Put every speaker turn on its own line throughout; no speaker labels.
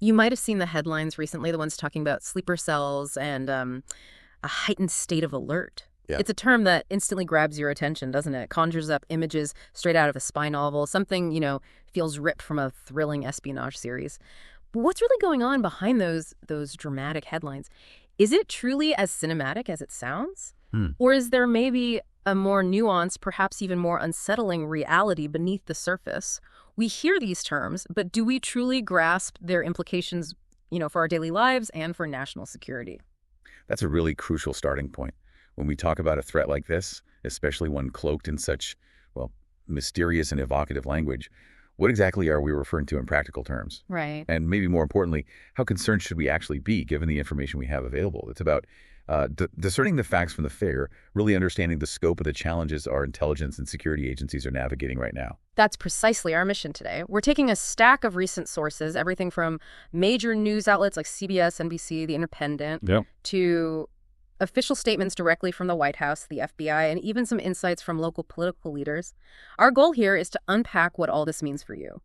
You might have seen the headlines recently, the ones talking about sleeper cells and a heightened state of alert.
Yeah.
It's a term that instantly grabs your attention, doesn't it? Conjures up images straight out of a spy novel, something, feels ripped from a thrilling espionage series. But what's really going on behind those dramatic headlines? Is it truly as cinematic as it sounds? Or is there maybe a more nuanced, perhaps even more unsettling reality beneath the surface? We hear these terms, but do we truly grasp their implications, for our daily lives and for national security?
That's a really crucial starting point. When we talk about a threat like this, especially one cloaked in such, mysterious and evocative language, what exactly are we referring to in practical terms?
Right.
And maybe more importantly, how concerned should we actually be given the information we have available? It's about discerning the facts from the figure, really understanding the scope of the challenges our intelligence and security agencies are navigating right now.
That's precisely our mission today. We're taking a stack of recent sources, everything from major news outlets like CBS, NBC, The Independent, to official statements directly from the White House, the FBI, and even some insights from local political leaders. Our goal here is to unpack what all this means for you.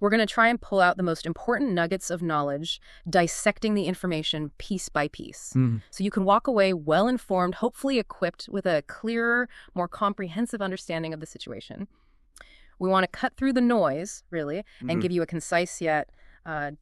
We're going to try and pull out the most important nuggets of knowledge, dissecting the information piece by piece. So you can walk away well-informed, hopefully equipped with a clearer, more comprehensive understanding of the situation. We want to cut through the noise, really, and give you a concise yet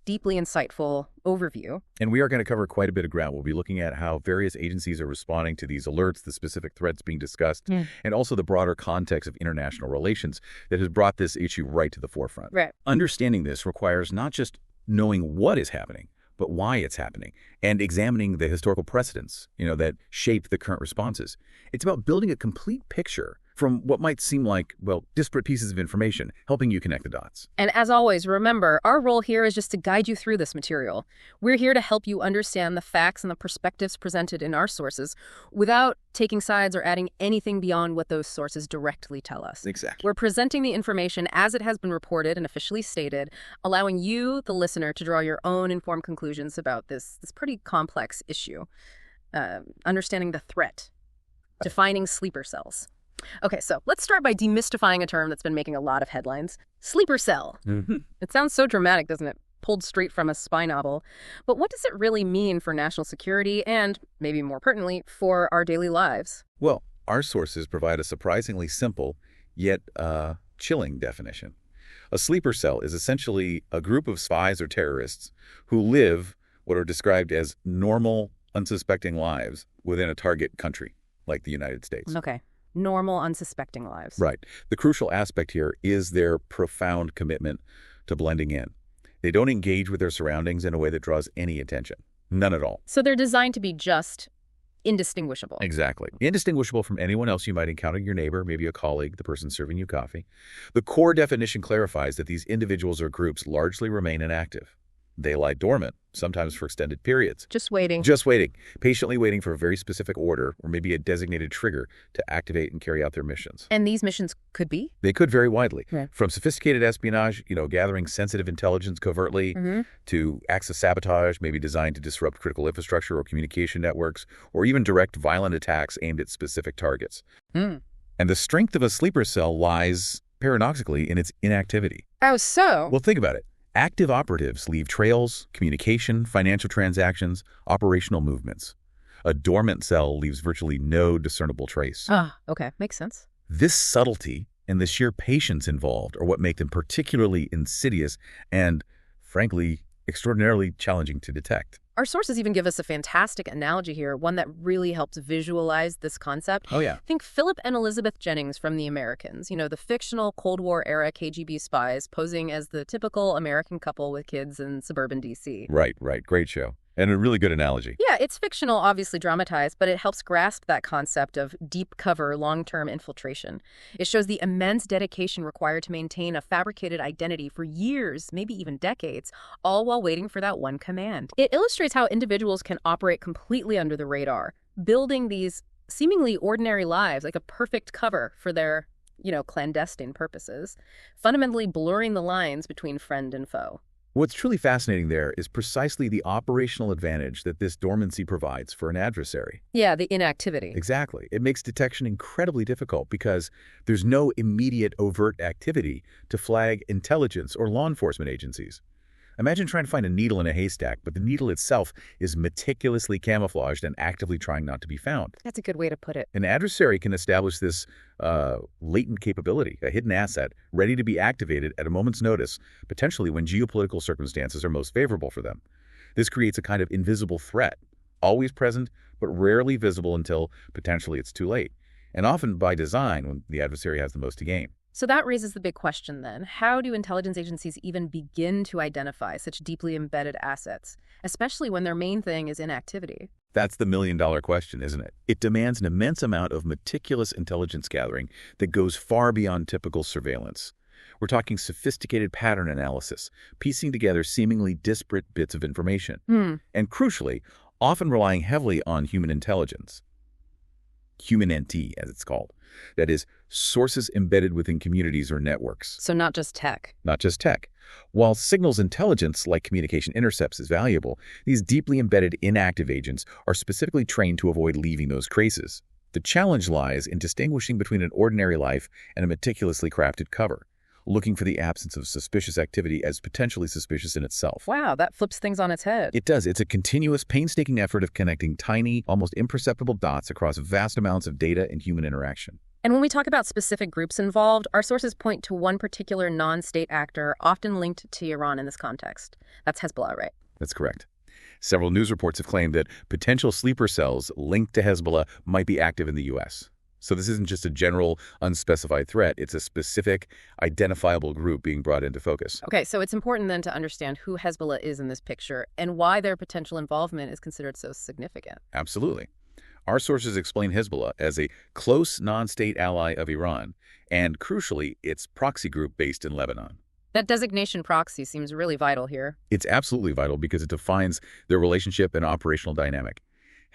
deeply insightful overview.
And we are going to cover quite a bit of ground. We'll be looking at how various agencies are responding to these alerts, the specific threats being discussed, and also the broader context of international relations that has brought this issue right to the forefront.
Right.
Understanding this requires not just knowing what is happening, but why it's happening, and examining the historical precedents, that shape the current responses. It's about building a complete picture from what might seem like, disparate pieces of information, helping you connect the dots.
And as always, remember, our role here is just to guide you through this material. We're here to help you understand the facts and the perspectives presented in our sources without taking sides or adding anything beyond what those sources directly tell us.
Exactly.
We're presenting the information as it has been reported and officially stated, allowing you, the listener, to draw your own informed conclusions about this pretty complex issue. Understanding the threat, defining sleeper cells. Okay, so let's start by demystifying a term that's been making a lot of headlines. Sleeper cell. It sounds so dramatic, doesn't it? Pulled straight from a spy novel. But what does it really mean for national security and, maybe more pertinently, for our daily lives?
Well, our sources provide a surprisingly simple, yet chilling definition. A sleeper cell is essentially a group of spies or terrorists who live what are described as normal, unsuspecting lives within a target country, like the United States.
Okay. Normal, unsuspecting lives.
Right. The crucial aspect here is their profound commitment to blending in. They don't engage with their surroundings in a way that draws any attention. None at all.
So they're designed to be just indistinguishable.
Exactly. Indistinguishable from anyone else you might encounter, your neighbor, maybe a colleague, the person serving you coffee. The core definition clarifies that these individuals or groups largely remain inactive. They lie dormant, sometimes for extended periods.
Just waiting.
Just waiting. Patiently waiting for a very specific order or maybe a designated trigger to activate and carry out their missions.
And these missions could be?
They could vary widely.
Right.
From sophisticated espionage, gathering sensitive intelligence covertly, to acts of sabotage, maybe designed to disrupt critical infrastructure or communication networks, or even direct violent attacks aimed at specific targets. And the strength of a sleeper cell lies, paradoxically, in its inactivity.
Oh, so?
Well, think about it. Active operatives leave trails, communication, financial transactions, operational movements. A dormant cell leaves virtually no discernible trace.
Ah, okay. Makes sense.
This subtlety and the sheer patience involved are what make them particularly insidious and, frankly, extraordinarily challenging to detect.
Our sources even give us a fantastic analogy here, one that really helps visualize this concept.
Oh, yeah.
Think Philip and Elizabeth Jennings from The Americans, the fictional Cold War-era KGB spies posing as the typical American couple with kids in suburban D.C.
Right. Great show. And a really good analogy.
Yeah, it's fictional, obviously dramatized, but it helps grasp that concept of deep cover, long-term infiltration. It shows the immense dedication required to maintain a fabricated identity for years, maybe even decades, all while waiting for that one command. It illustrates how individuals can operate completely under the radar, building these seemingly ordinary lives, like a perfect cover for their, clandestine purposes, fundamentally blurring the lines between friend and foe.
What's truly fascinating there is precisely the operational advantage that this dormancy provides for an adversary.
Yeah, the inactivity.
Exactly. It makes detection incredibly difficult because there's no immediate overt activity to flag intelligence or law enforcement agencies. Imagine trying to find a needle in a haystack, but the needle itself is meticulously camouflaged and actively trying not to be found.
That's a good way to put it.
An adversary can establish this latent capability, a hidden asset, ready to be activated at a moment's notice, potentially when geopolitical circumstances are most favorable for them. This creates a kind of invisible threat, always present, but rarely visible until potentially it's too late, and often by design when the adversary has the most to gain.
So that raises the big question then. How do intelligence agencies even begin to identify such deeply embedded assets, especially when their main thing is inactivity?
That's the million-dollar question, isn't it? It demands an immense amount of meticulous intelligence gathering that goes far beyond typical surveillance. We're talking sophisticated pattern analysis, piecing together seemingly disparate bits of information, and crucially, often relying heavily on human intelligence. Human NT, as it's called. That is, sources embedded within communities or networks.
So not just tech.
Not just tech. While signals intelligence, like communication intercepts, is valuable, these deeply embedded inactive agents are specifically trained to avoid leaving those traces. The challenge lies in distinguishing between an ordinary life and a meticulously crafted cover, looking for the absence of suspicious activity as potentially suspicious in itself.
Wow, that flips things on its head.
It does. It's a continuous, painstaking effort of connecting tiny, almost imperceptible dots across vast amounts of data and human interaction.
And when we talk about specific groups involved, our sources point to one particular non-state actor, often linked to Iran in this context. That's Hezbollah, right?
That's correct. Several news reports have claimed that potential sleeper cells linked to Hezbollah might be active in the U.S. So this isn't just a general, unspecified threat. It's a specific, identifiable group being brought into focus.
Okay, so it's important then to understand who Hezbollah is in this picture and why their potential involvement is considered so significant.
Absolutely. Our sources explain Hezbollah as a close non-state ally of Iran and, crucially, its proxy group based in Lebanon.
That designation proxy seems really vital here.
It's absolutely vital because it defines their relationship and operational dynamic.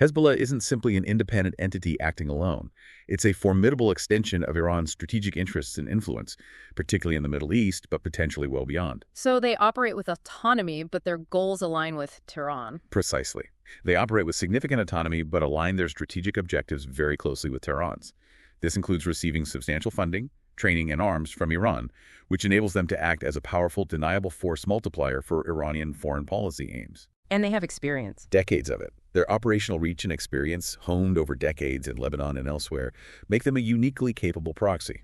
Hezbollah isn't simply an independent entity acting alone. It's a formidable extension of Iran's strategic interests and influence, particularly in the Middle East, but potentially well beyond.
So they operate with autonomy, but their goals align with Tehran.
Precisely. They operate with significant autonomy, but align their strategic objectives very closely with Tehran's. This includes receiving substantial funding, training, and arms from Iran, which enables them to act as a powerful, deniable force multiplier for Iranian foreign policy aims.
And they have experience.
Decades of it. Their operational reach and experience, honed over decades in Lebanon and elsewhere, make them a uniquely capable proxy.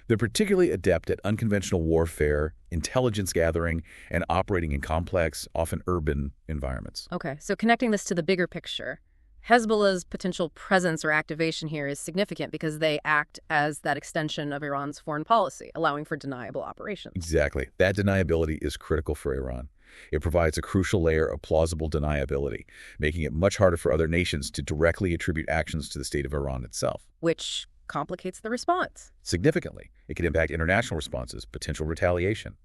They're particularly adept at unconventional warfare, intelligence gathering, and operating in complex, often urban environments.
Okay, so connecting this to the bigger picture, Hezbollah's potential presence or activation here is significant because they act as that extension of Iran's foreign policy, allowing for deniable operations.
Exactly. That deniability is critical for Iran. It provides a crucial layer of plausible deniability, making it much harder for other nations to directly attribute actions to the state of Iran itself.
Which complicates the response.
Significantly, it can impact international responses, potential retaliation.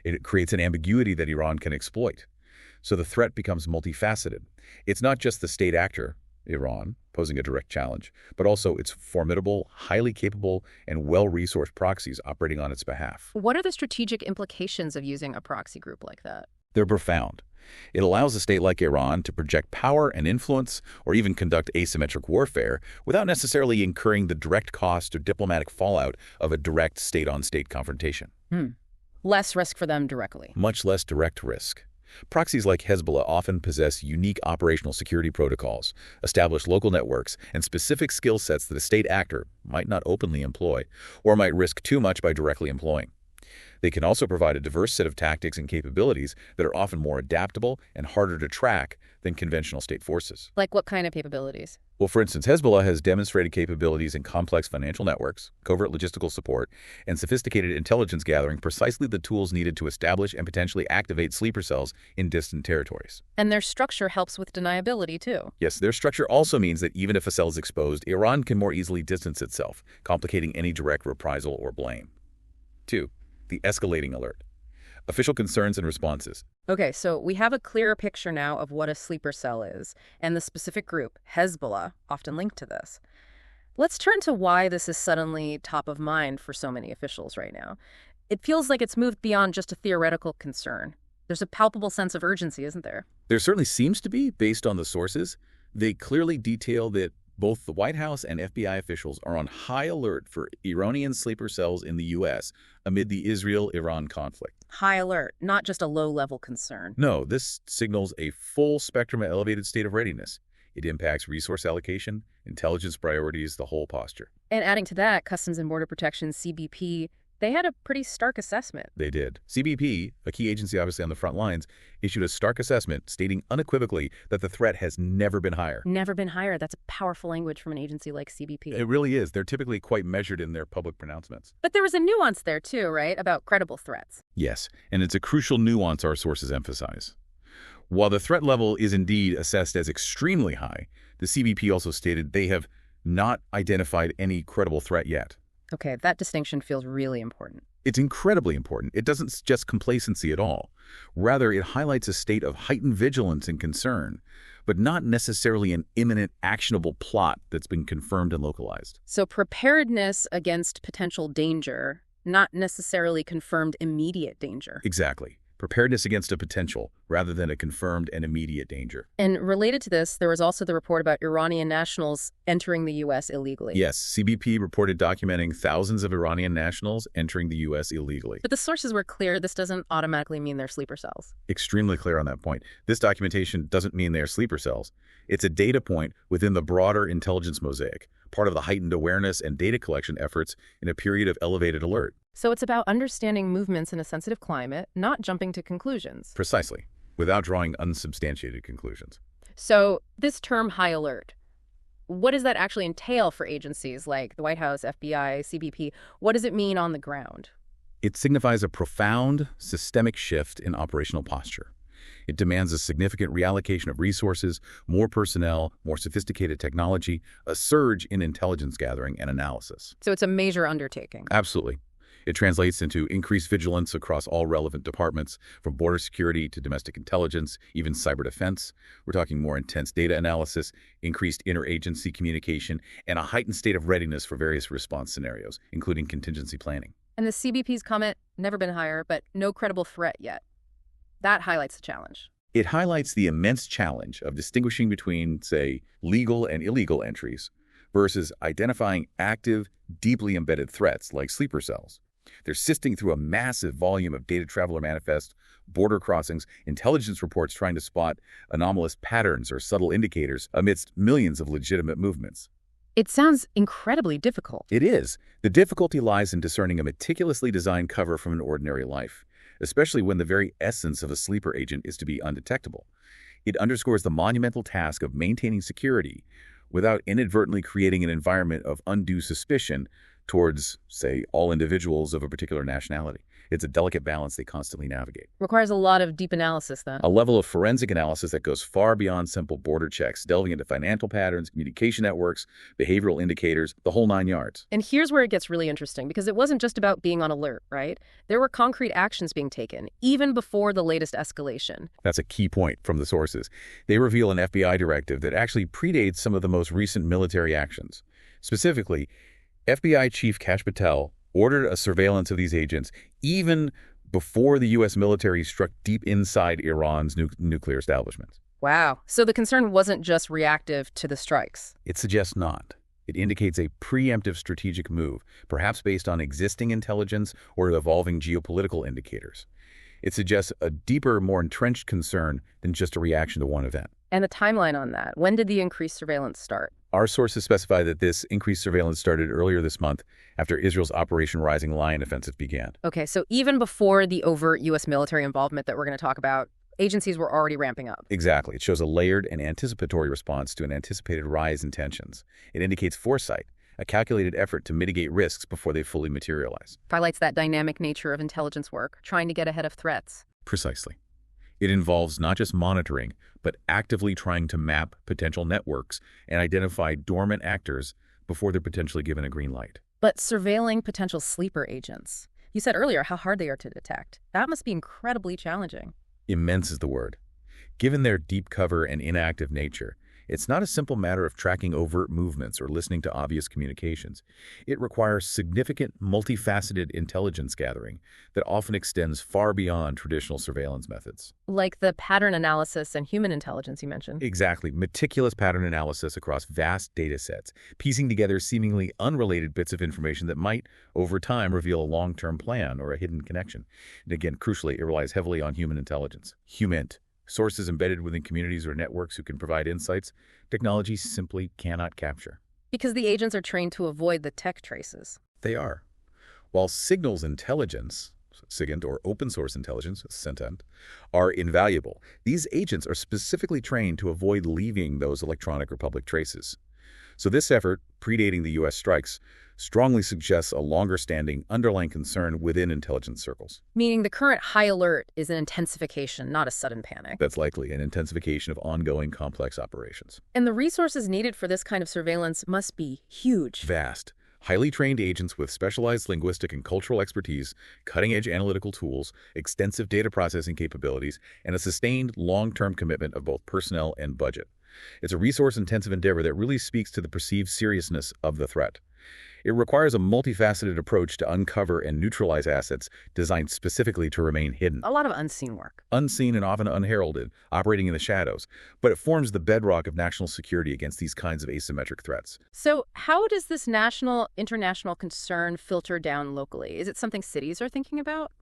It creates an ambiguity that Iran can exploit. So the threat becomes multifaceted. It's not just the state actor, Iran, posing a direct challenge, but also its formidable, highly capable, and well-resourced proxies operating on its behalf.
What are the strategic implications of using a proxy group like that?
They're profound. It allows a state like Iran to project power and influence, or even conduct asymmetric warfare, without necessarily incurring the direct cost or diplomatic fallout of a direct state-on-state confrontation.
Less risk for them directly.
Much less direct risk. Proxies like Hezbollah often possess unique operational security protocols, establish local networks, and specific skill sets that a state actor might not openly employ, or might risk too much by directly employing. They can also provide a diverse set of tactics and capabilities that are often more adaptable and harder to track than conventional state forces.
Like what kind of capabilities?
Well, for instance, Hezbollah has demonstrated capabilities in complex financial networks, covert logistical support, and sophisticated intelligence gathering, precisely the tools needed to establish and potentially activate sleeper cells in distant territories.
And their structure helps with deniability, too.
Yes, their structure also means that even if a cell is exposed, Iran can more easily distance itself, complicating any direct reprisal or blame. 2. The escalating alert. Official concerns and responses.
Okay, so we have a clearer picture now of what a sleeper cell is, and the specific group, Hezbollah, often linked to this. Let's turn to why this is suddenly top of mind for so many officials right now. It feels like it's moved beyond just a theoretical concern. There's a palpable sense of urgency, isn't there?
There certainly seems to be, based on the sources. They clearly detail that Both the White House and FBI officials are on high alert for Iranian sleeper cells in the U.S. amid the Israel-Iran conflict.
High alert, not just a low-level concern.
No, this signals a full spectrum of elevated state of readiness. It impacts resource allocation, intelligence priorities, the whole posture.
And adding to that, Customs and Border Protection, CBP, they had a pretty stark assessment.
They did. CBP, a key agency obviously on the front lines, issued a stark assessment stating unequivocally that the threat has never been higher.
Never been higher. That's a powerful language from an agency like CBP.
It really is. They're typically quite measured in their public pronouncements.
But there was a nuance there too, right, about credible threats.
Yes, and it's a crucial nuance our sources emphasize. While the threat level is indeed assessed as extremely high, the CBP also stated they have not identified any credible threat yet.
Okay, that distinction feels really important.
It's incredibly important. It doesn't suggest complacency at all. Rather, it highlights a state of heightened vigilance and concern, but not necessarily an imminent, actionable plot that's been confirmed and localized.
So preparedness against potential danger, not necessarily confirmed immediate danger.
Exactly. Preparedness against a potential rather than a confirmed and immediate danger.
And related to this, there was also the report about Iranian nationals entering the U.S. illegally.
Yes, CBP reported documenting thousands of Iranian nationals entering the U.S. illegally.
But the sources were clear this doesn't automatically mean they're sleeper cells.
Extremely clear on that point. This documentation doesn't mean they're sleeper cells. It's a data point within the broader intelligence mosaic, part of the heightened awareness and data collection efforts in a period of elevated alert.
So it's about understanding movements in a sensitive climate, not jumping to conclusions.
Precisely, without drawing unsubstantiated conclusions.
So this term high alert, what does that actually entail for agencies like the White House, FBI, CBP? What does it mean on the ground?
It signifies a profound, systemic shift in operational posture. It demands a significant reallocation of resources, more personnel, more sophisticated technology, a surge in intelligence gathering and analysis.
So it's a major undertaking.
Absolutely. It translates into increased vigilance across all relevant departments, from border security to domestic intelligence, even cyber defense. We're talking more intense data analysis, increased interagency communication, and a heightened state of readiness for various response scenarios, including contingency planning.
And the CBP's comment, never been higher, but no credible threat yet. That highlights the challenge.
It highlights the immense challenge of distinguishing between, say, legal and illegal entries versus identifying active, deeply embedded threats like sleeper cells. They're sifting through a massive volume of data traveler manifests, border crossings, intelligence reports trying to spot anomalous patterns or subtle indicators amidst millions of legitimate movements.
It sounds incredibly difficult.
It is. The difficulty lies in discerning a meticulously designed cover from an ordinary life, especially when the very essence of a sleeper agent is to be undetectable. It underscores the monumental task of maintaining security without inadvertently creating an environment of undue suspicion towards, say, all individuals of a particular nationality. It's a delicate balance they constantly navigate.
Requires a lot of deep analysis, then.
A level of forensic analysis that goes far beyond simple border checks, delving into financial patterns, communication networks, behavioral indicators, the whole 9 yards.
And here's where it gets really interesting, because it wasn't just about being on alert, right? There were concrete actions being taken, even before the latest escalation.
That's a key point from the sources. They reveal an FBI directive that actually predates some of the most recent military actions. Specifically, FBI Chief Kash Patel ordered a surveillance of these agents even before the U.S. military struck deep inside Iran's nuclear establishments.
Wow. So the concern wasn't just reactive to the strikes.
It suggests not. It indicates a preemptive strategic move, perhaps based on existing intelligence or evolving geopolitical indicators. It suggests a deeper, more entrenched concern than just a reaction to one event.
And the timeline on that. When did the increased surveillance start?
Our sources specify that this increased surveillance started earlier this month after Israel's Operation Rising Lion offensive began.
Okay, so even before the overt U.S. military involvement that we're going to talk about, agencies were already ramping up.
Exactly. It shows a layered and anticipatory response to an anticipated rise in tensions. It indicates foresight, a calculated effort to mitigate risks before they fully materialize.
Highlights that dynamic nature of intelligence work, trying to get ahead of threats.
Precisely. It involves not just monitoring, but actively trying to map potential networks and identify dormant actors before they're potentially given a green light.
But surveilling potential sleeper agents. You said earlier how hard they are to detect. That must be incredibly challenging.
Immense is the word. Given their deep cover and inactive nature, It's not a simple matter of tracking overt movements or listening to obvious communications. It requires significant, multifaceted intelligence gathering that often extends far beyond traditional surveillance methods.
Like the pattern analysis and human intelligence you mentioned.
Exactly. Meticulous pattern analysis across vast data sets, piecing together seemingly unrelated bits of information that might, over time, reveal a long-term plan or a hidden connection. And again, crucially, it relies heavily on human intelligence. HUMINT. Sources embedded within communities or networks who can provide insights technology simply cannot capture.
Because the agents are trained to avoid the tech traces.
They are. While signals intelligence, SIGINT, or open source intelligence, CENTENT, are invaluable, these agents are specifically trained to avoid leaving those electronic or public traces. So this effort, predating the U.S. strikes, strongly suggests a longer-standing underlying concern within intelligence circles.
Meaning the current high alert is an intensification, not a sudden panic.
That's likely an intensification of ongoing complex operations.
And the resources needed for this kind of surveillance must be huge.
Vast. Highly trained agents with specialized linguistic and cultural expertise, cutting-edge analytical tools, extensive data processing capabilities, and a sustained long-term commitment of both personnel and budget. It's a resource-intensive endeavor that really speaks to the perceived seriousness of the threat. It requires a multifaceted approach to uncover and neutralize assets designed specifically to remain hidden.
A lot of unseen work.
Unseen and often unheralded, operating in the shadows. But it forms the bedrock of national security against these kinds of asymmetric threats.
So how does this national, international concern filter down locally? Is it something cities are thinking about?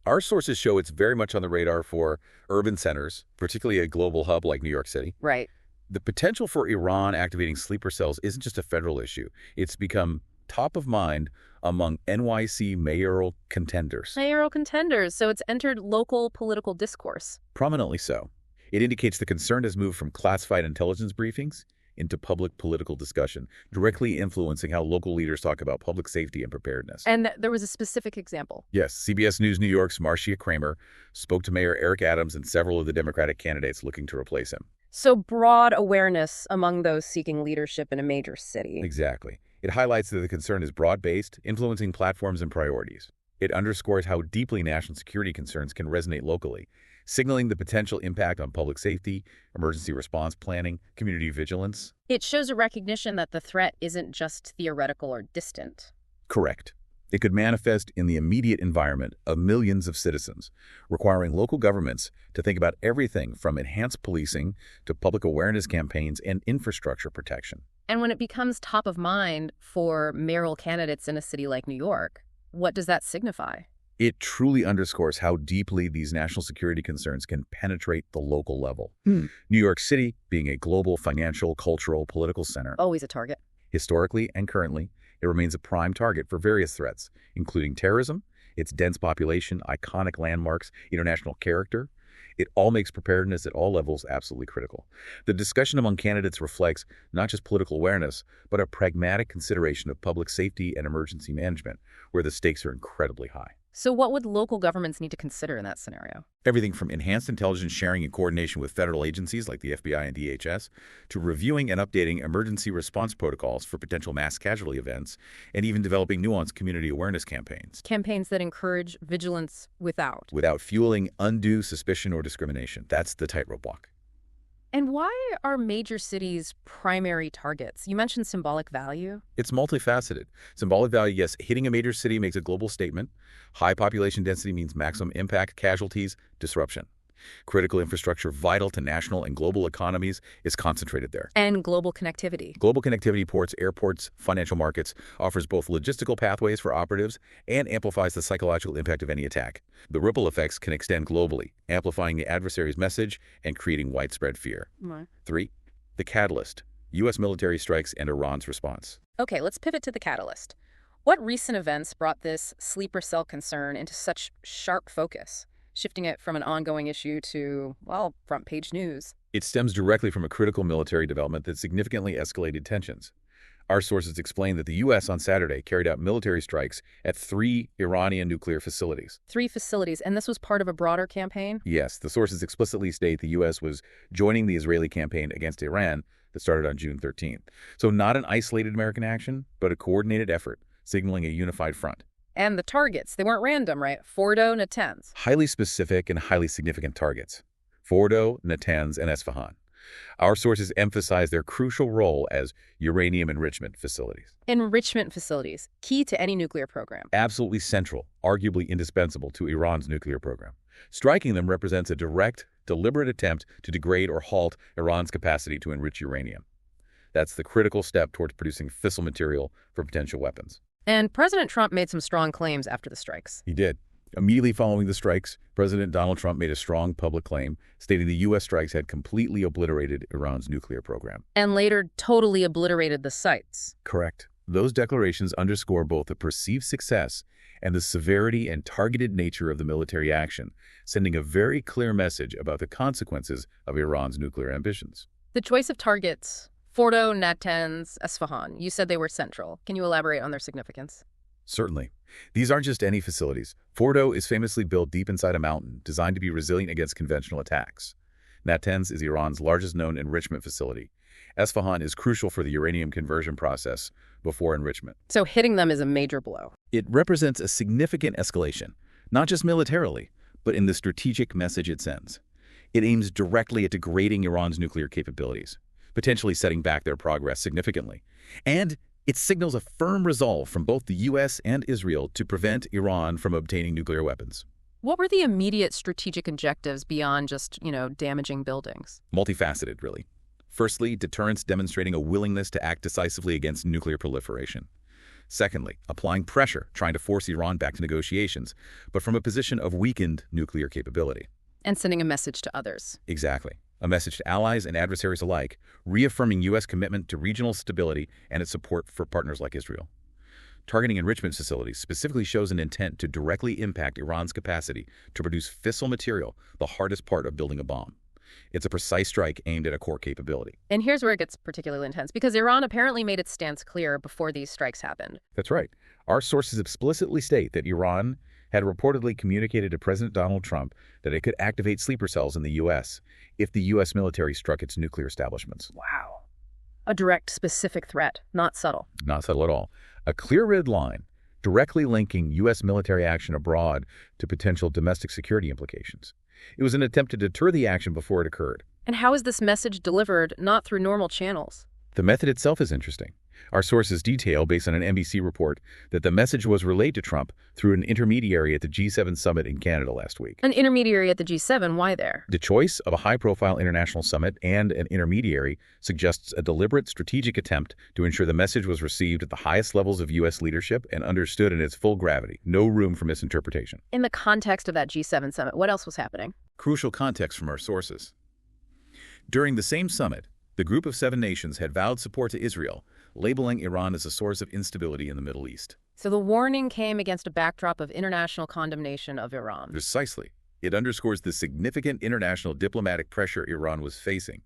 Our sources show it's very much on the radar for urban centers, particularly a global hub like New York City.
Right.
The potential for Iran activating sleeper cells isn't just a federal issue. It's become top of mind among NYC mayoral contenders.
Mayoral contenders, so it's entered local political discourse.
Prominently so. It indicates the concern has moved from classified intelligence briefings into public political discussion, directly influencing how local leaders talk about public safety and preparedness.
And there was a specific example.
Yes, CBS News New York's Marcia Kramer spoke to Mayor Eric Adams and several of the Democratic candidates looking to replace him.
So broad awareness among those seeking leadership in a major city.
Exactly. It highlights that the concern is broad-based, influencing platforms and priorities. It underscores how deeply national security concerns can resonate locally, signaling the potential impact on public safety, emergency response planning, community vigilance.
It shows a recognition that the threat isn't just theoretical or distant.
Correct. It could manifest in the immediate environment of millions of citizens, requiring local governments to think about everything from enhanced policing to public awareness campaigns and infrastructure protection.
And when it becomes top of mind for mayoral candidates in a city like New York, what does that signify?
It truly underscores how deeply these national security concerns can penetrate the local level. New York City, being a global financial, cultural, political center,
Always a target.
historically and currently, it remains a prime target for various threats, including terrorism, its dense population, iconic landmarks, international character. It all makes preparedness at all levels absolutely critical. The discussion among candidates reflects not just political awareness, but a pragmatic consideration of public safety and emergency management, where the stakes are incredibly high.
So what would local governments need to consider in that scenario?
Everything from enhanced intelligence sharing and coordination with federal agencies like the FBI and DHS, to reviewing and updating emergency response protocols for potential mass casualty events, and even developing nuanced community awareness campaigns.
Campaigns that encourage vigilance without
Fueling undue suspicion or discrimination. That's the tightrope walk.
And why are major cities primary targets? You mentioned symbolic value.
It's multifaceted. Symbolic value, yes, hitting a major city makes a global statement. High population density means maximum impact, casualties, disruption. Critical infrastructure vital to national and global economies is concentrated there.
And global connectivity.
Global connectivity, ports, airports, financial markets, offers both logistical pathways for operatives and amplifies the psychological impact of any attack. The ripple effects can extend globally, amplifying the adversary's message and creating widespread fear. 3. The catalyst, U.S. military strikes and Iran's response.
Okay, let's pivot to the catalyst. What recent events brought this sleeper cell concern into such sharp focus, shifting it from an ongoing issue to, well, front-page news?
It stems directly from a critical military development that significantly escalated tensions. Our sources explain that the U.S. on Saturday carried out military strikes at 3 Iranian nuclear facilities.
3 facilities, and this was part of a broader campaign?
Yes, the sources explicitly state the U.S. was joining the Israeli campaign against Iran that started on June 13th. So not an isolated American action, but a coordinated effort, signaling a unified front.
And the targets, they weren't random, right? Fordo, Natanz.
Highly specific and highly significant targets. Fordo, Natanz, and Esfahan. Our sources emphasize their crucial role as uranium enrichment facilities.
Enrichment facilities, key to any nuclear program.
Absolutely central, arguably indispensable to Iran's nuclear program. Striking them represents a direct, deliberate attempt to degrade or halt Iran's capacity to enrich uranium. That's the critical step towards producing fissile material for potential weapons.
And President Trump made some strong claims after the strikes.
He did. Immediately following the strikes, President Donald Trump made a strong public claim, stating the U.S. strikes had completely obliterated Iran's nuclear program.
And later totally obliterated the sites.
Correct. Those declarations underscore both the perceived success and the severity and targeted nature of the military action, sending a very clear message about the consequences of Iran's nuclear ambitions.
The choice of targets, Fordo, Natanz, Esfahan, you said they were central. Can you elaborate on their significance?
Certainly. These aren't just any facilities. Fordo is famously built deep inside a mountain, designed to be resilient against conventional attacks. Natanz is Iran's largest known enrichment facility. Esfahan is crucial for the uranium conversion process before enrichment.
So hitting them is a major blow.
It represents a significant escalation, not just militarily, but in the strategic message it sends. It aims directly at degrading Iran's nuclear capabilities, potentially setting back their progress significantly. And it signals a firm resolve from both the U.S. and Israel to prevent Iran from obtaining nuclear weapons.
What were the immediate strategic objectives beyond just, damaging buildings?
Multifaceted, really. Firstly, deterrence, demonstrating a willingness to act decisively against nuclear proliferation. Secondly, applying pressure, trying to force Iran back to negotiations, but from a position of weakened nuclear capability.
And sending a message to others.
Exactly. A message to allies and adversaries alike, reaffirming U.S. commitment to regional stability and its support for partners like Israel. Targeting enrichment facilities specifically shows an intent to directly impact Iran's capacity to produce fissile material, the hardest part of building a bomb. It's a precise strike aimed at a core capability.
And here's where it gets particularly intense, because Iran apparently made its stance clear before these strikes happened.
That's right. Our sources explicitly state that Iran had reportedly communicated to President Donald Trump that it could activate sleeper cells in the U.S. if the U.S. military struck its nuclear establishments.
Wow. A direct, specific threat, not subtle.
Not subtle at all. A clear red line, directly linking U.S. military action abroad to potential domestic security implications. It was an attempt to deter the action before it occurred.
And how is this message delivered, not through normal channels?
The method itself is interesting. Our sources detail, based on an NBC report, that the message was relayed to Trump through an intermediary at the G7 summit in Canada last week.
An intermediary at the G7? Why there?
The choice of a high-profile international summit and an intermediary suggests a deliberate strategic attempt to ensure the message was received at the highest levels of U.S. leadership and understood in its full gravity. No room for misinterpretation.
In the context of that G7 summit, what else was happening?
Crucial context from our sources. During the same summit, the group of 7 nations had vowed support to Israel, labeling Iran as a source of instability in the Middle East.
So the warning came against a backdrop of international condemnation of Iran.
Precisely. It underscores the significant international diplomatic pressure Iran was facing,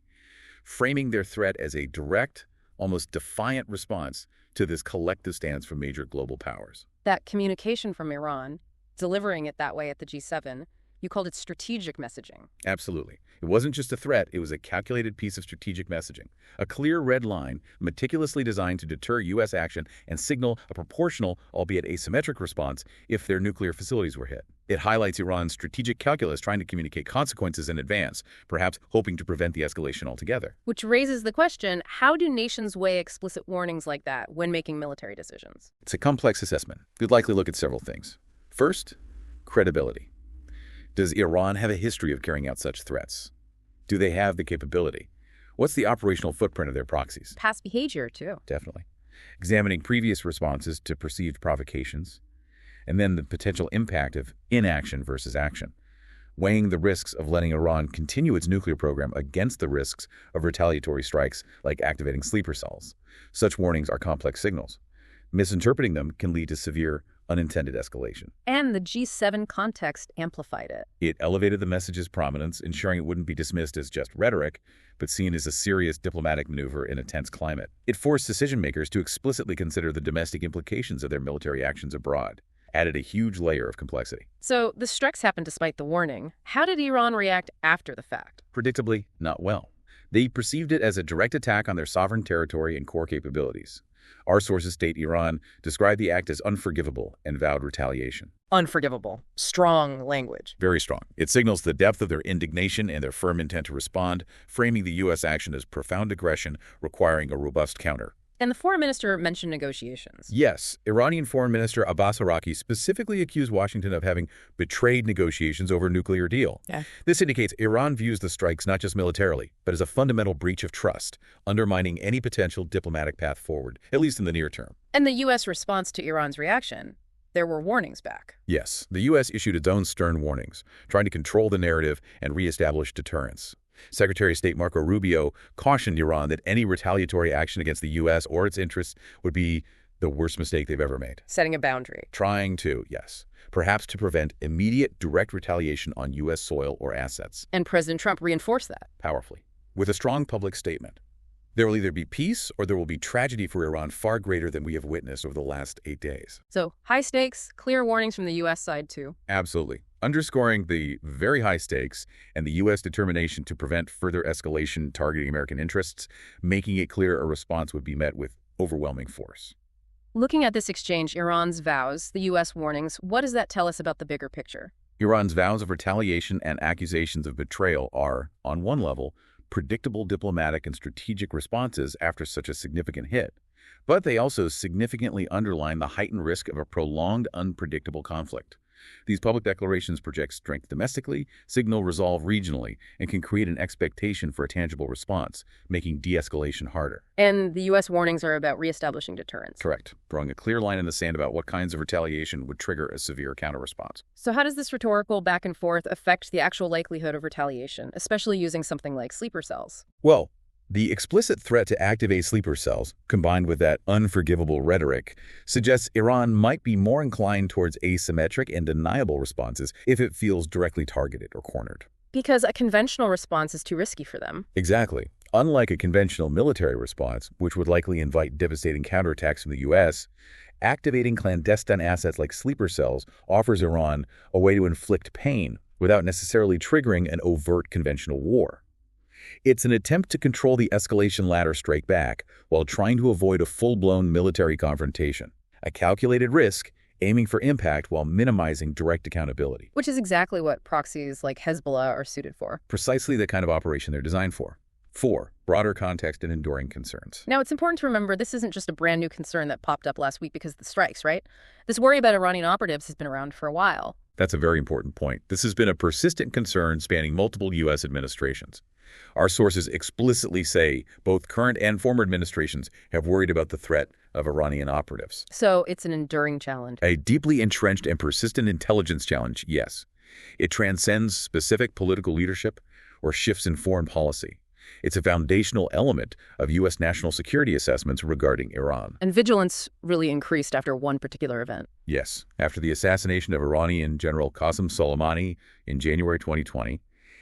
framing their threat as a direct, almost defiant response to this collective stance from major global powers.
That communication from Iran, delivering it that way at the G7, you called it strategic messaging.
Absolutely. It wasn't just a threat, it was a calculated piece of strategic messaging. A clear red line, meticulously designed to deter U.S. action and signal a proportional, albeit asymmetric response if their nuclear facilities were hit. It highlights Iran's strategic calculus trying to communicate consequences in advance, perhaps hoping to prevent the escalation altogether.
Which raises the question, how do nations weigh explicit warnings like that when making military decisions?
It's a complex assessment. We'd likely look at several things. First, credibility. Does Iran have a history of carrying out such threats? Do they have the capability? What's the operational footprint of their proxies?
Past behavior, too.
Definitely. Examining previous responses to perceived provocations, and then the potential impact of inaction versus action. Weighing the risks of letting Iran continue its nuclear program against the risks of retaliatory strikes like activating sleeper cells. Such warnings are complex signals. Misinterpreting them can lead to severe unintended escalation.
And the G7 context amplified it.
It elevated the message's prominence, ensuring it wouldn't be dismissed as just rhetoric, but seen as a serious diplomatic maneuver in a tense climate. It forced decision-makers to explicitly consider the domestic implications of their military actions abroad, added a huge layer of complexity.
So the strikes happened despite the warning. How did Iran react after the fact?
Predictably, not well. They perceived it as a direct attack on their sovereign territory and core capabilities. Our sources state Iran described the act as unforgivable and vowed retaliation.
Unforgivable. Strong language.
Very strong. It signals the depth of their indignation and their firm intent to respond, framing the U.S. action as profound aggression requiring a robust counter.
And the foreign minister mentioned negotiations.
Yes, Iranian Foreign Minister Abbas Araki specifically accused Washington of having betrayed negotiations over a nuclear deal.
Yeah.
This indicates Iran views the strikes not just militarily, but as a fundamental breach of trust, undermining any potential diplomatic path forward, at least in the near term.
And the U.S. response to Iran's reaction, there were warnings back.
Yes, the U.S. issued its own stern warnings, trying to control the narrative and reestablish deterrence. Secretary of State Marco Rubio cautioned Iran that any retaliatory action against the U.S. or its interests would be the worst mistake they've ever made.
Setting a boundary.
Trying to, yes, perhaps to prevent immediate direct retaliation on U.S. soil or assets.
And President Trump reinforced that.
Powerfully. With a strong public statement. There will either be peace or there will be tragedy for Iran far greater than we have witnessed over the last 8 days.
So high stakes, clear warnings from the U.S. side too.
Absolutely. Underscoring the very high stakes and the U.S. determination to prevent further escalation targeting American interests, making it clear a response would be met with overwhelming force.
Looking at this exchange, Iran's vows, the U.S. warnings, what does that tell us about the bigger picture?
Iran's vows of retaliation and accusations of betrayal are, on one level, predictable diplomatic and strategic responses after such a significant hit. But they also significantly underline the heightened risk of a prolonged, unpredictable conflict. These public declarations project strength domestically, signal resolve regionally, and can create an expectation for a tangible response, making de-escalation harder.
And the U.S. warnings are about reestablishing deterrence.
Correct. Drawing a clear line in the sand about what kinds of retaliation would trigger a severe counter-response.
So how does this rhetorical back and forth affect the actual likelihood of retaliation, especially using something like sleeper cells?
Well, the explicit threat to activate sleeper cells, combined with that unforgivable rhetoric, suggests Iran might be more inclined towards asymmetric and deniable responses if it feels directly targeted or cornered.
Because a conventional response is too risky for them.
Exactly. Unlike a conventional military response, which would likely invite devastating counterattacks from the U.S., activating clandestine assets like sleeper cells offers Iran a way to inflict pain without necessarily triggering an overt conventional war. It's an attempt to control the escalation ladder strike back while trying to avoid a full-blown military confrontation. A calculated risk, aiming for impact while minimizing direct accountability.
Which is exactly what proxies like Hezbollah are suited for.
Precisely the kind of operation they're designed for. 4. Broader context and enduring concerns.
Now, it's important to remember this isn't just a brand new concern that popped up last week because of the strikes, right? This worry about Iranian operatives has been around for a while.
That's a very important point. This has been a persistent concern spanning multiple U.S. administrations. Our sources explicitly say both current and former administrations have worried about the threat of Iranian operatives.
So it's an enduring challenge.
A deeply entrenched and persistent intelligence challenge, yes. It transcends specific political leadership or shifts in foreign policy. It's a foundational element of U.S. national security assessments regarding Iran.
And vigilance really increased after one particular event.
Yes. After the assassination of Iranian General Qasem Soleimani in January 2020,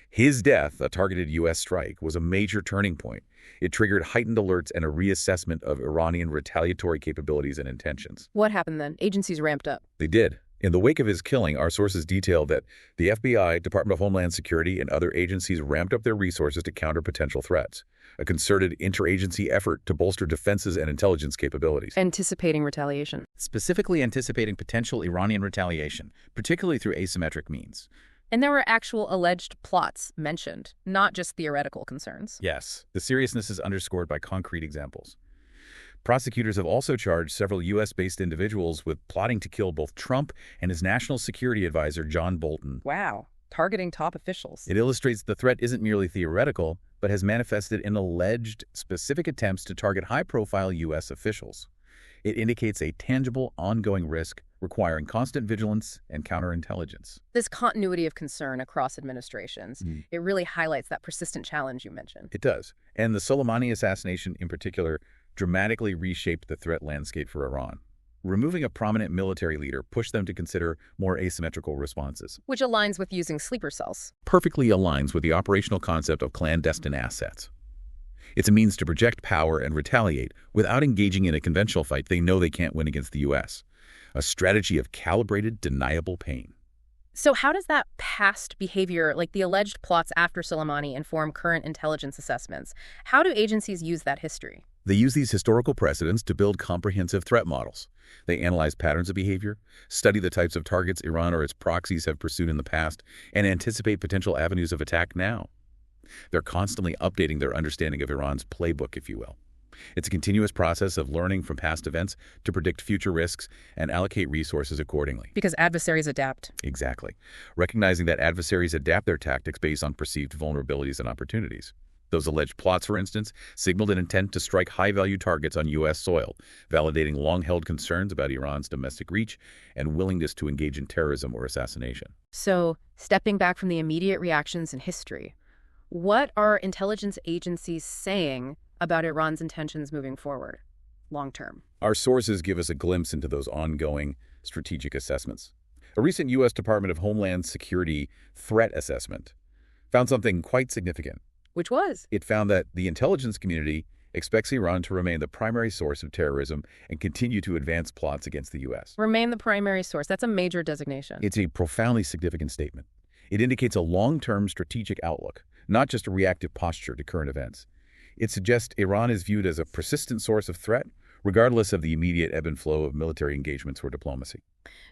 his death, a targeted U.S. strike, was a major turning point. It triggered heightened alerts and a reassessment of Iranian retaliatory capabilities and intentions.
What happened then? Agencies ramped up.
They did. In the wake of his killing, our sources detailed that the FBI, Department of Homeland Security, and other agencies ramped up their resources to counter potential threats, a concerted interagency effort to bolster defenses and intelligence capabilities.
Anticipating retaliation.
Specifically anticipating potential Iranian retaliation, particularly through asymmetric means.
And there were actual alleged plots mentioned, not just theoretical concerns.
Yes, the seriousness is underscored by concrete examples. Prosecutors have also charged several U.S.-based individuals with plotting to kill both Trump and his national security advisor, John Bolton.
Wow. Targeting top officials.
It illustrates the threat isn't merely theoretical, but has manifested in alleged specific attempts to target high-profile U.S. officials. It indicates a tangible, ongoing risk requiring constant vigilance and counterintelligence.
This continuity of concern across administrations, it really highlights that persistent challenge you mentioned.
It does. And the Soleimani assassination in particular dramatically reshaped the threat landscape for Iran. Removing a prominent military leader pushed them to consider more asymmetrical responses.
Which aligns with using sleeper cells.
Perfectly aligns with the operational concept of clandestine assets. It's a means to project power and retaliate without engaging in a conventional fight they know they can't win against the U.S. A strategy of calibrated, deniable pain.
So how does that past behavior, like the alleged plots after Soleimani, inform current intelligence assessments? How do agencies use that history?
They use these historical precedents to build comprehensive threat models. They analyze patterns of behavior, study the types of targets Iran or its proxies have pursued in the past, and anticipate potential avenues of attack now. They're constantly updating their understanding of Iran's playbook, if you will. It's a continuous process of learning from past events to predict future risks and allocate resources accordingly.
Because adversaries adapt.
Exactly. Recognizing that adversaries adapt their tactics based on perceived vulnerabilities and opportunities. Those alleged plots, for instance, signaled an intent to strike high-value targets on U.S. soil, validating long-held concerns about Iran's domestic reach and willingness to engage in terrorism or assassination.
So, stepping back from the immediate reactions in history, what are intelligence agencies saying about Iran's intentions moving forward, long-term?
Our sources give us a glimpse into those ongoing strategic assessments. A recent U.S. Department of Homeland Security threat assessment found something quite significant.
Which was?
It found that the intelligence community expects Iran to remain the primary source of terrorism and continue to advance plots against the U.S.
Remain the primary source. That's a major designation.
It's a profoundly significant statement. It indicates a long-term strategic outlook, not just a reactive posture to current events. It suggests Iran is viewed as a persistent source of threat, regardless of the immediate ebb and flow of military engagements or diplomacy.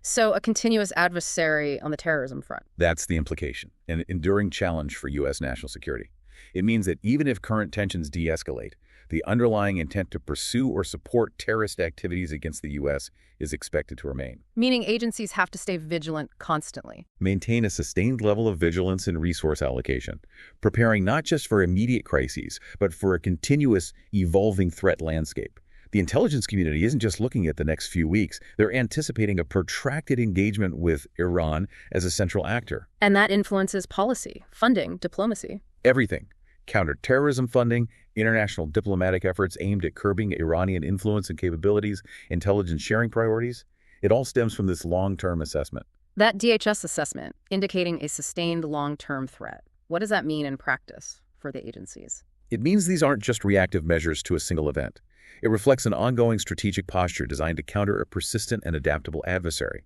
So a continuous adversary on the terrorism front.
That's the implication, an enduring challenge for U.S. national security. It means that even if current tensions de-escalate, the underlying intent to pursue or support terrorist activities against the U.S. is expected to remain.
Meaning agencies have to stay vigilant constantly.
Maintain a sustained level of vigilance and resource allocation, preparing not just for immediate crises, but for a continuous, evolving threat landscape. The intelligence community isn't just looking at the next few weeks. They're anticipating a protracted engagement with Iran as a central actor.
And that influences policy, funding, diplomacy.
Everything. Counterterrorism funding, international diplomatic efforts aimed at curbing Iranian influence and capabilities, intelligence sharing priorities. It all stems from this long-term assessment.
That DHS assessment indicating a sustained long-term threat. What does that mean in practice for the agencies?
It means these aren't just reactive measures to a single event. It reflects an ongoing strategic posture designed to counter a persistent and adaptable adversary.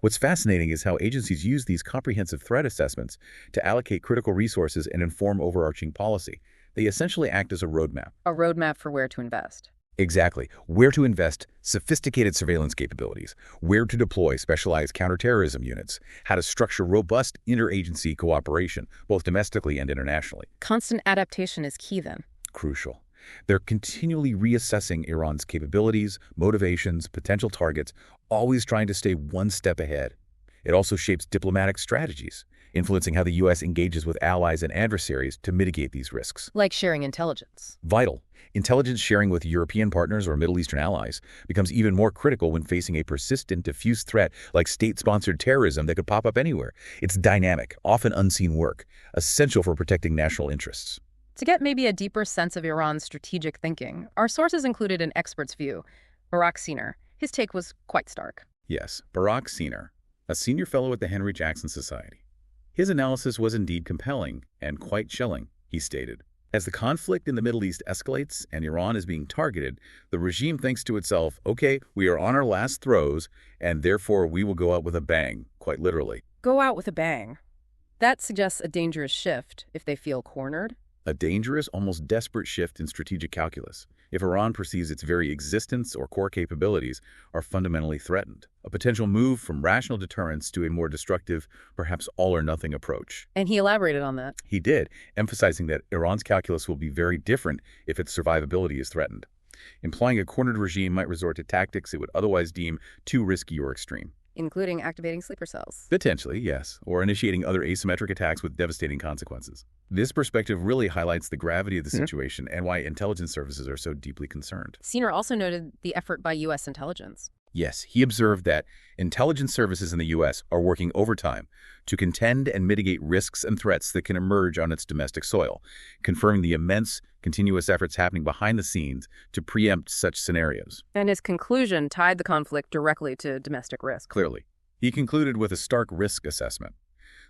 What's fascinating is how agencies use these comprehensive threat assessments to allocate critical resources and inform overarching policy. They essentially act as a roadmap.
A roadmap for where to invest.
Exactly. Where to invest sophisticated surveillance capabilities, where to deploy specialized counterterrorism units, how to structure robust interagency cooperation, both domestically and internationally.
Constant adaptation is key then.
Crucial. They're continually reassessing Iran's capabilities, motivations, potential targets, always trying to stay one step ahead. It also shapes diplomatic strategies, influencing how the U.S. engages with allies and adversaries to mitigate these risks.
Like sharing intelligence.
Vital. Intelligence sharing with European partners or Middle Eastern allies becomes even more critical when facing a persistent, diffuse threat like state-sponsored terrorism that could pop up anywhere. It's dynamic, often unseen work, essential for protecting national interests.
To get maybe a deeper sense of Iran's strategic thinking, our sources included an expert's view, Barak Siner. His take was quite stark.
Yes, Barak Siner, a senior fellow at the Henry Jackson Society. His analysis was indeed compelling and quite chilling, he stated. As the conflict in the Middle East escalates and Iran is being targeted, the regime thinks to itself, okay, we are on our last throws, and therefore we will go out with a bang, quite literally.
Go out with a bang. That suggests a dangerous shift if they feel cornered.
A dangerous, almost desperate shift in strategic calculus, if Iran perceives its very existence or core capabilities are fundamentally threatened. A potential move from rational deterrence to a more destructive, perhaps all-or-nothing approach.
And he elaborated on that.
He did, emphasizing that Iran's calculus will be very different if its survivability is threatened, implying a cornered regime might resort to tactics it would otherwise deem too risky or extreme.
Including activating sleeper cells.
Potentially, yes, or initiating other asymmetric attacks with devastating consequences. This perspective really highlights the gravity of the situation and why intelligence services are so deeply concerned.
Siner also noted the effort by U.S. intelligence.
Yes, he observed that intelligence services in the U.S. are working overtime to contend and mitigate risks and threats that can emerge on its domestic soil, confirming the immense, continuous efforts happening behind the scenes to preempt such scenarios.
And his conclusion tied the conflict directly to domestic risk.
Clearly. He concluded with a stark risk assessment.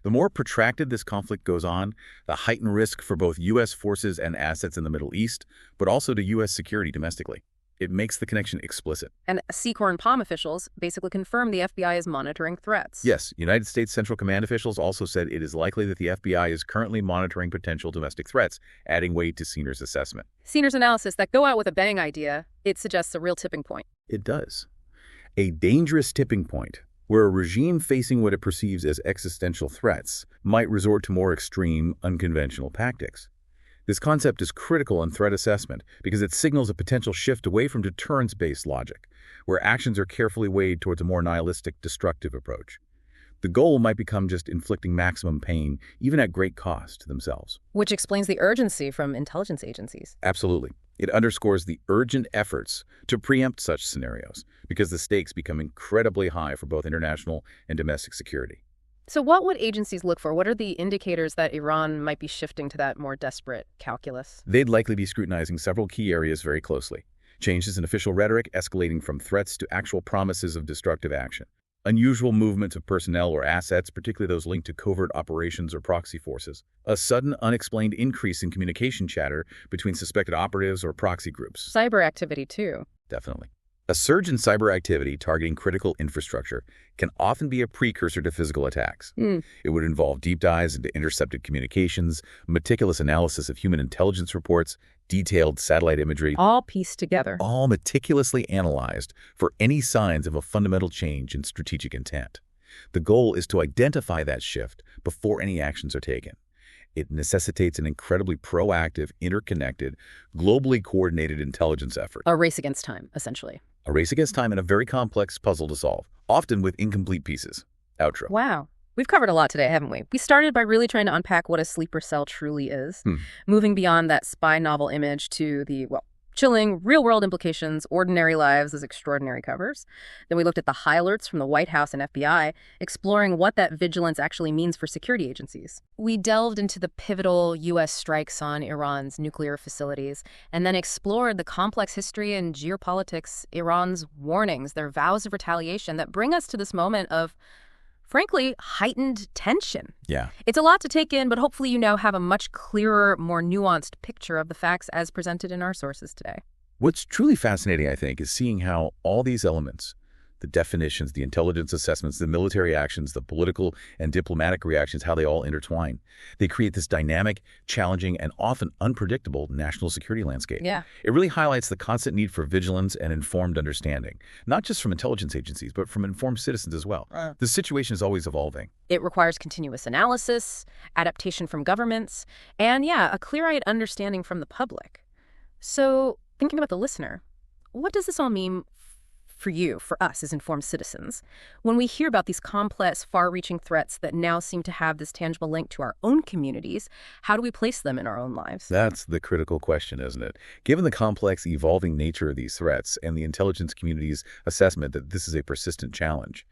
The more protracted this conflict goes on, the heightened risk for both U.S. forces and assets in the Middle East, but also to U.S. security domestically. It makes the connection explicit.
And Secor and POM officials basically confirmed the FBI is monitoring threats.
Yes, United States Central Command officials also said it is likely that the FBI is currently monitoring potential domestic threats, adding weight to Senior's assessment.
Senior's analysis that go out with a bang idea, it suggests a real tipping point.
It does. A dangerous tipping point, where a regime facing what it perceives as existential threats might resort to more extreme, unconventional tactics. This concept is critical in threat assessment because it signals a potential shift away from deterrence-based logic, where actions are carefully weighed towards a more nihilistic, destructive approach. The goal might become just inflicting maximum pain, even at great cost to themselves.
Which explains the urgency from intelligence agencies.
Absolutely. It underscores the urgent efforts to preempt such scenarios because the stakes become incredibly high for both international and domestic security.
So what would agencies look for? What are the indicators that Iran might be shifting to that more desperate calculus?
They'd likely be scrutinizing several key areas very closely. Changes in official rhetoric escalating from threats to actual promises of destructive action. Unusual movements of personnel or assets, particularly those linked to covert operations or proxy forces. A sudden, unexplained increase in communication chatter between suspected operatives or proxy groups.
Cyber activity, too.
Definitely. A surge in cyber activity targeting critical infrastructure can often be a precursor to physical attacks. It would involve deep dives into intercepted communications, meticulous analysis of human intelligence reports, detailed satellite imagery.
All pieced together.
All meticulously analyzed for any signs of a fundamental change in strategic intent. The goal is to identify that shift before any actions are taken. It necessitates an incredibly proactive, interconnected, globally coordinated intelligence effort.
A race against time, essentially.
A race against time and a very complex puzzle to solve, often with incomplete pieces. Outro.
Wow. We've covered a lot today, haven't we? We started by really trying to unpack what a sleeper cell truly is, moving beyond that spy novel image to the, chilling, real-world implications, ordinary lives as extraordinary covers. Then we looked at the high alerts from the White House and FBI, exploring what that vigilance actually means for security agencies. We delved into the pivotal U.S. strikes on Iran's nuclear facilities, and then explored the complex history and geopolitics, Iran's warnings, their vows of retaliation that bring us to this moment of, frankly, heightened tension.
Yeah.
It's a lot to take in, but hopefully you now have a much clearer, more nuanced picture of the facts as presented in our sources today.
What's truly fascinating, I think, is seeing how all these elements, the definitions, the intelligence assessments, the military actions, the political and diplomatic reactions, how they all intertwine. They create this dynamic, challenging, and often unpredictable national security landscape.
Yeah.
It really highlights the constant need for vigilance and informed understanding, not just from intelligence agencies, but from informed citizens as well. The situation is always evolving.
It requires continuous analysis, adaptation from governments, and, a clear-eyed understanding from the public. So, thinking about the listener, what does this all mean for you, for us as informed citizens, when we hear about these complex, far-reaching threats that now seem to have this tangible link to our own communities? How do we place them in our own lives?
That's the critical question, isn't it? Given the complex, evolving nature of these threats and the intelligence community's assessment that this is a persistent challenge,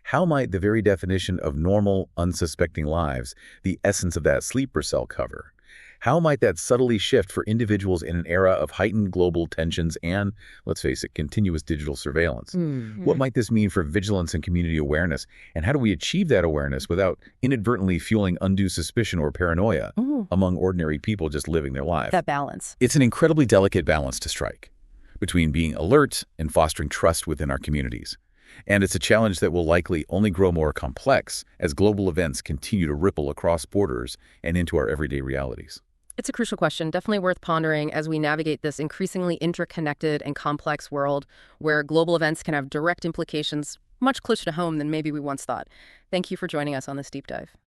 how might the very definition of normal, unsuspecting lives, the essence of that sleeper cell cover, how might that subtly shift for individuals in an era of heightened global tensions and, let's face it, continuous digital surveillance? What might this mean for vigilance and community awareness? And how do we achieve that awareness without inadvertently fueling undue suspicion or paranoia among ordinary people just living their life?
That balance.
It's an incredibly delicate balance to strike between being alert and fostering trust within our communities. And it's a challenge that will likely only grow more complex as global events continue to ripple across borders and into our everyday realities.
It's a crucial question, definitely worth pondering as we navigate this increasingly interconnected and complex world where global events can have direct implications much closer to home than maybe we once thought. Thank you for joining us on this deep dive.